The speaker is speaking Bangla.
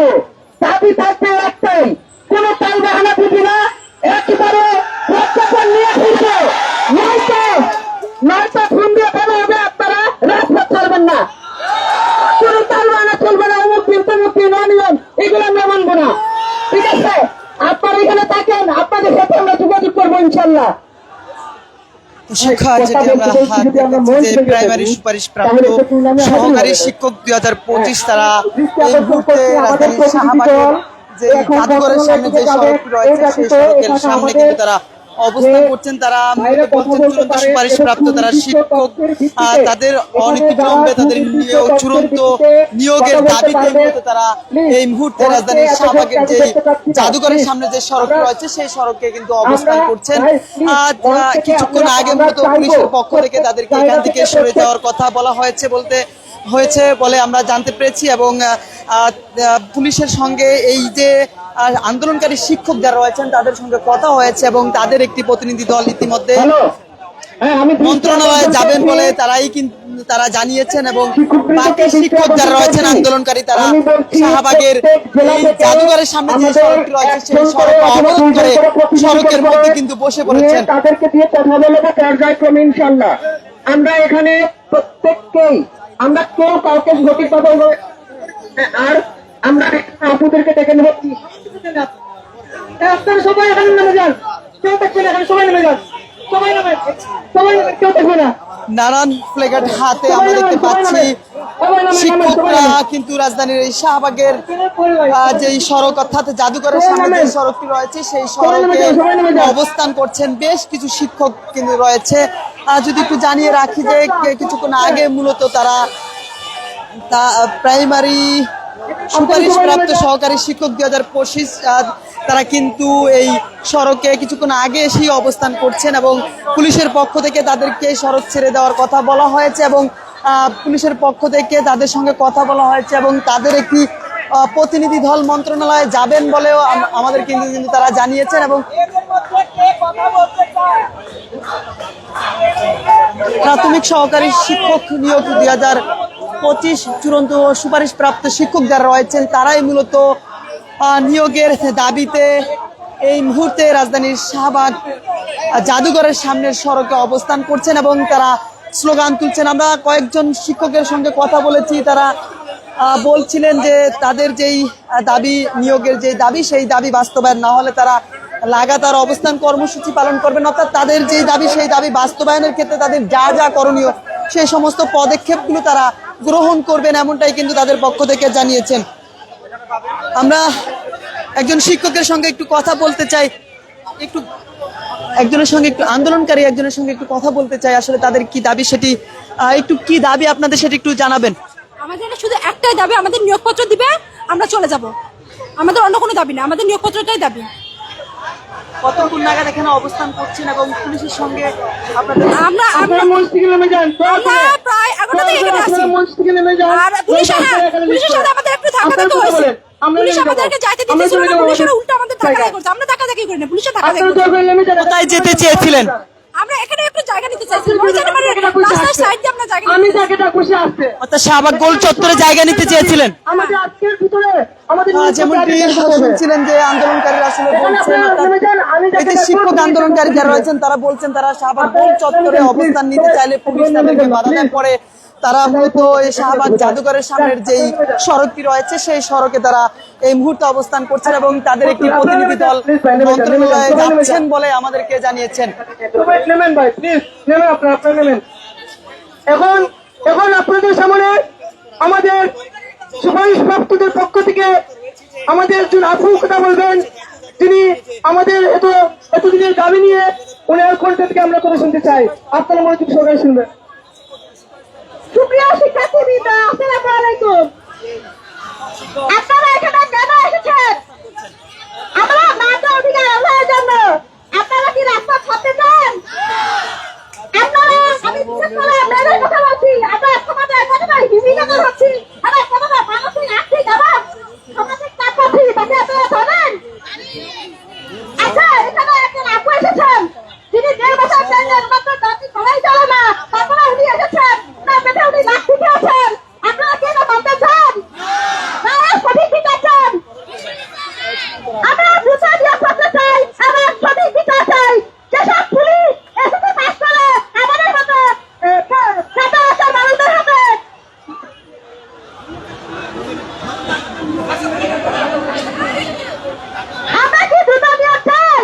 করবো। দাবি থাকবে একটাই, কোন টাল বাহানা বুঝি না, একেবারে প্রত্যাপন নিয়ে ফিরবো, নয়তো ফোন দিয়ে ফেলা হবে, আপনারা রাজপথ ছাড়বেন না। কোন টাল বাহানা চলবে না, অমুক দিন তমুক দিন অনিয়ম, এগুলো আমরা মানবো না। ঠিক আছে, আপনারা এখানে থাকেন, আপনাদের সাথে আমরা যোগাযোগ করবো ইনশাল্লাহ। শিক্ষা যেটি আমরা যে প্রাইমারি সুপারিশ প্রাপ্ত সহকারী শিক্ষক 2025 তারা এই মুহূর্তে রাজধানীর শাহবাগের যে জাদুঘরের সামনে যে সড়কটি রয়েছে সেই সড়কের সামনে কিন্তু তারা অবস্থান করছেন। তারা বলছেন চূড়ান্ত সুপারিশ প্রাপ্ত তারা শিক্ষক, তাদের অনতিবিলম্বে তাদের চূড়ান্ত নিয়োগের দাবিতে মূলত তারা এই মুহূর্তে রাজধানীর শাহবাগের যে জাদুঘরের সামনে যে সড়ক রয়েছে সেই সড়কে কিন্তু অবস্থান করছেন। কিছুক্ষণ আগে মূলত পুলিশের পক্ষ থেকে তাদেরকে এখান থেকে সরে যাওয়ার কথা বলা হয়েছে বলে আমরা জানতে পেরেছি। এবং পুলিশের সঙ্গে এই যে আন্দোলনকারী শিক্ষক যারা রয়েছেন তাদের সঙ্গে কথা হয়েছে এবং তাদের একটি প্রতিনিধি দল ইতিমধ্যে মন্ত্রণালয়ে যাবেন বলে তারা জানিয়েছেন। এবং বাকি শিক্ষক যারা রয়েছেন আন্দোলনকারী তারা শাহবাগের এই জাদুঘরের সামনে যে সড়কটি রয়েছে সেই সড়ক অবরোধ করে সড়কের মধ্যে কিন্তু বসে পড়েছেন। তাদেরকে দিয়ে কথা বলবো পর্যায়ক্রমে ইনশাল্লাহ। আমরা এখানে প্রত্যেককেই, আমরা কেউ কাউকে গতি পাবো আর আমরা আপুদেরকে ডেকে নেব। আপনারা সবাই এখানে নেমে যান, কেউ দেখবেন এখানে, সবাই নেমে যান, সবাই নেমে, কেউ দেখবে না। নানান প্লেকার্ড হাতে আমরা দেখতে পাচ্ছি শিক্ষকরা কিন্তু রাজধানীর এই শাহবাগের যে সড়ক অর্থাৎ জাদুঘরের সামনে যে সড়কটি রয়েছে সেই সড়কে অবস্থান করছেন। বেশ কিছু শিক্ষক কিন্তু রয়েছে। যদি একটু জানিয়ে রাখি যে কিছুক্ষণ আগে মূলত তারা প্রাইমারি সুপারিশ প্রাপ্ত সহকারী শিক্ষক 2025 তারা কিন্তু এই সড়কে কিছুক্ষণ আগে এসেই অবস্থান করছেন এবং পুলিশের পক্ষ থেকে তাদেরকে সড়ক ছেড়ে দেওয়ার কথা বলা হয়েছে এবং পুলিশের পক্ষ থেকে তাদের সঙ্গে কথা বলা হয়েছে এবং তাদের একটি প্রতিনিধি দল মন্ত্রণালয়ে যাবেন বলেও আমাদের কিন্তু তারা জানিয়েছেন। এবং প্রাথমিক সহকারী শিক্ষক নিয়োগ 2025 চূড়ান্ত সুপারিশ প্রাপ্ত শিক্ষক যারা রয়েছেন তারাই মূলত নিয়োগের দাবিতে এই মুহূর্তে রাজধানীর শাহবাগ জাদুঘরের সামনের সড়কে অবস্থান করছেন এবং তারা স্লোগান তুলছেন। আমরা কয়েকজন শিক্ষকের সঙ্গে কথা বলেছি, তারা বলছিলেন যে তাদের যেই দাবি, নিয়োগের যে দাবি সেই দাবি বাস্তবায়ন না হলে তারা লাগাতার অবস্থান কর্মসূচি পালন করবেন, অর্থাৎ তাদের যেই দাবি সেই দাবি বাস্তবায়নের ক্ষেত্রে তাদের যা যা করণীয় সেই সমস্ত পদক্ষেপগুলো তারা গ্রহণ করবেন, এমনটাই কিন্তু তাদের পক্ষ থেকে জানিয়েছেন। আমরা একজন শিক্ষকের সঙ্গে একটু কথা বলতে চাই, একজনের সঙ্গে একটু আন্দোলনকারী একজনের সঙ্গে একটু কথা বলতে চাই। আসলে তাদের কি দাবি সেটি একটু কি দাবি আপনাদের সেটি একটু জানাবেন। আমাদের শুধু একটাই দাবি, আমাদের নিয়োগপত্র দিবে, আমরা চলে যাব। আমাদের অন্য কোনো দাবি না, আমাদের নিয়োগপত্রটাই দাবি। কতক্ষণ নাগাদ এখানে অবস্থান করছেন এবং পুলিশের সঙ্গে আমরা মঞ্চ থেকে নেমে যান, প্রায় 11টা থেকে এখানে আছি। মঞ্চ থেকে নেমে যান। আর পুলিশের সাথে আমাদের একটু ধাক্কাধাক্কি হয়েছে। পুলিশ আমাদেরকে যাইতে দিতেছিল না, পুলিশের উল্টো আমাদের ধাক্কাধাক্কি করছে। আমরা ধাক্কাধাক্কি করি না, পুলিশের ধাক্কাধাক্কি করছে। কোথায় যেতে চেয়েছিলেন? আমরা এখানে একটু জায়গা নিতে চাইছিলাম, রাস্তার সাইড দিয়ে আমরা জায়গা আমি জায়গাটা খুশি আসছে, অর্থাৎ শাহবাগ গোল চত্বরে জায়গা নিতে চেয়েছিলেন। আমাদের আজকের ভিতরে আমাদের যেমনটি শুনছিলেন যে আন্দোলনকারীরা আসলে বলছেন, এই যে শিক্ষক আন্দোলনকারী যারা রয়েছেন তারা বলছেন তারা শাহবাগ গোল চত্বরে অবস্থান নিতে চাইলে পুলিশ তাদেরকে বাধা দেয়। পরে তারা মূলত এই শাহবাগ জাদুঘরের সামনের যেই সড়কটি রয়েছে সেই সড়কে তারা এই মুহূর্তে অবস্থান করছেন এবং তাদের একটি প্রতিনিধি দল মন্ত্রণালয়ে যাচ্ছেন বলে আমাদেরকে জানিয়েছেন। এখন আপনাদের সামনে আমাদের সুপারিশ প্রাপ্তদের পক্ষ থেকে আমাদের একজন আপু কথা বলবেন, যিনি আমাদের এতদিনের দাবি নিয়ে ওনার কণ্ঠ থেকে আমরা কথা শুনতে চাই। আপনারা মনোযোগ সহকারে শুনবেন। সুপ্রিয় শিক্ষার্থীবৃন্দ, আসসালামু আলাইকুম। আপনারা এখানে কেন এসেছেন? আমরা মানব অধিকার আদায়ের জন্য। আপনারা কি রাস্তা ছাড়তে চান? আপনারা, আমি বিশেষ করে মেয়েদের কথা বলছি, আমরা সমাজের কতটাই বিভিন্ন হচ্ছি, আমরা কতটা মানসিক আর্থিক এবং সামাজিক চাপ পাচ্ছি, তাকে আপনারা জানেন? আচ্ছা, এখানে একজন আপু এসেছেন যিনি 1.5 বছর ট্রেনের মাত্র জাতি সবাই চলে না, তারপরে উনি এসেছেন না পেটে উনি লাখ শিখে আছেন। আপনারা কি এটা মানতে চান? না সঠিক বিচার চান? আমরা কি দ্রুত নিয়োগ চাই?